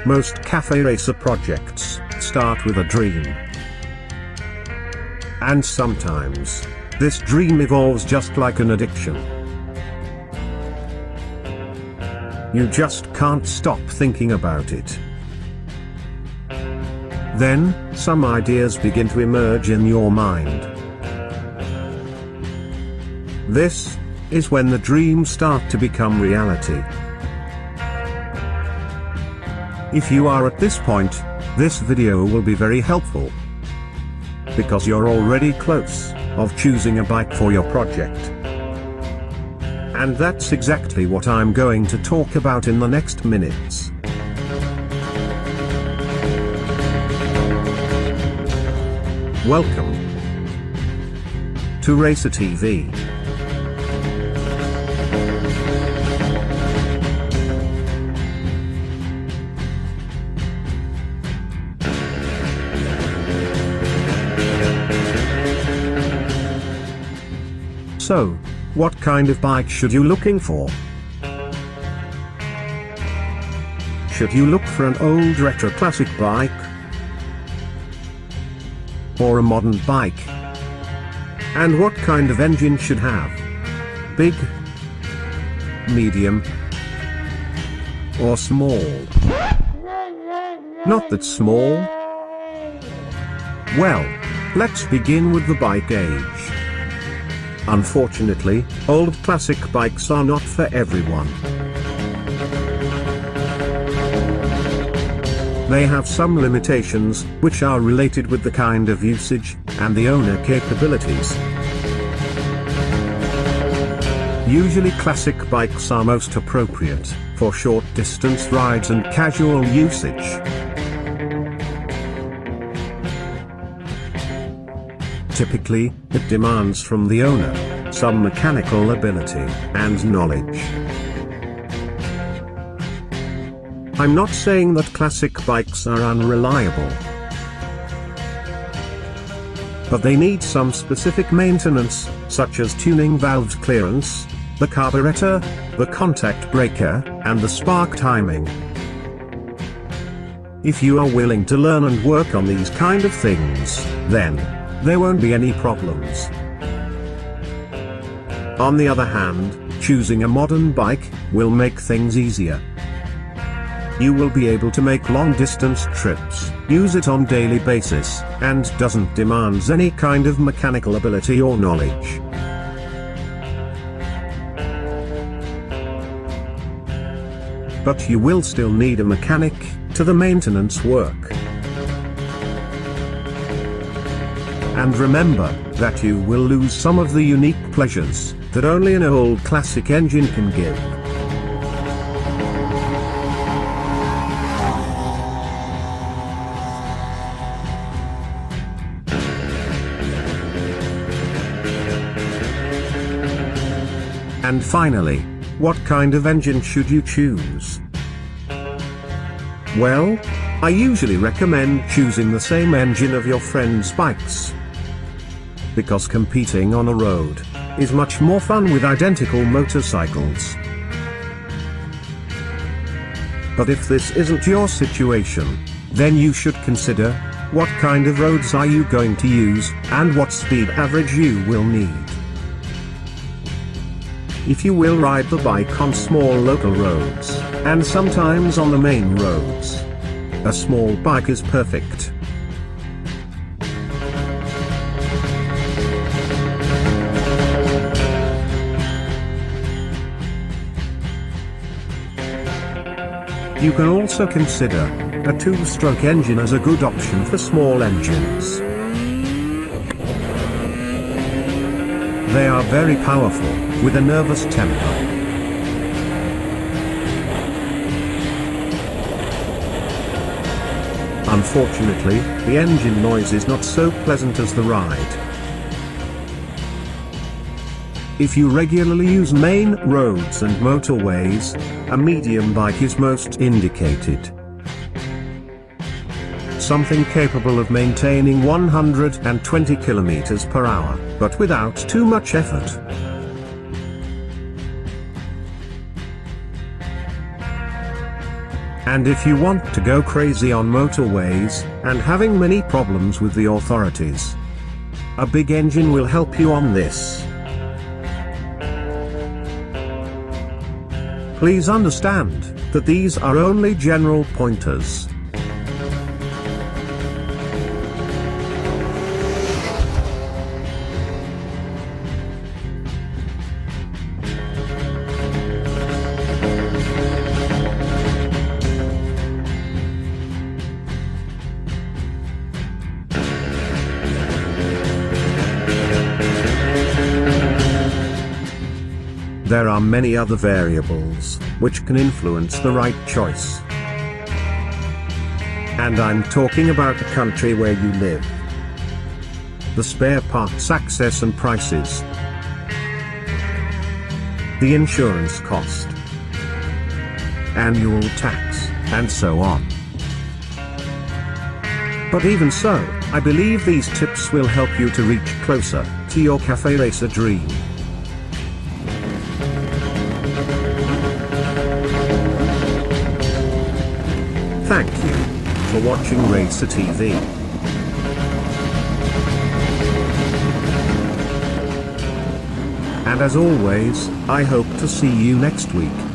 Most cafe racer projects start with a dream. And sometimes, this dream evolves just like an addiction. You just can't stop thinking about it. Then, some ideas begin to emerge in your mind. This is when the dreams start to become reality. If you are at this point, this video will be very helpful. Because you're already close of choosing a bike for your project. And that's exactly what I'm going to talk about in the next minutes. Welcome to Racer TV. So, what kind of bike should you looking for? Should you look for an old retro classic bike? Or a modern bike? And what kind of engine should have? Big? Medium? Or small? Not that small? Well, let's begin with the bike age. Unfortunately, old classic bikes are not for everyone. They have some limitations, which are related with the kind of usage, and the owner capabilities. Usually classic bikes are most appropriate for short distance rides and casual usage. Typically, it demands from the owner some mechanical ability and knowledge. I'm not saying that classic bikes are unreliable, but they need some specific maintenance, such as tuning valve clearance, the carburetor, the contact breaker, and the spark timing. If you are willing to learn and work on these kind of things, then there won't be any problems. On the other hand, choosing a modern bike will make things easier. You will be able to make long-distance trips, use it on daily basis, and doesn't demand any kind of mechanical ability or knowledge. But you will still need a mechanic to the maintenance work. And remember that you will lose some of the unique pleasures that only an old classic engine can give. And finally, what kind of engine should you choose? Well, I usually recommend choosing the same engine of your friend's bikes. Because competing on a road is much more fun with identical motorcycles. But if this isn't your situation, then you should consider what kind of roads are you going to use, and what speed average you will need. If you will ride the bike on small local roads, and sometimes on the main roads, a small bike is perfect. You can also consider a two-stroke engine as a good option for small engines. They are very powerful, with a nervous temper. Unfortunately, the engine noise is not so pleasant as the ride. If you regularly use main roads and motorways, a medium bike is most indicated. Something capable of maintaining 120 km per hour, but without too much effort. And if you want to go crazy on motorways, and having many problems with the authorities, a big engine will help you on this. Please understand that these are only general pointers. There are many other variables which can influence the right choice. And I'm talking about the country where you live, the spare parts access and prices, the insurance cost, annual tax, and so on. But even so, I believe these tips will help you to reach closer to your cafe racer dream. Thank you for watching Racer TV. And as always, I hope to see you next week.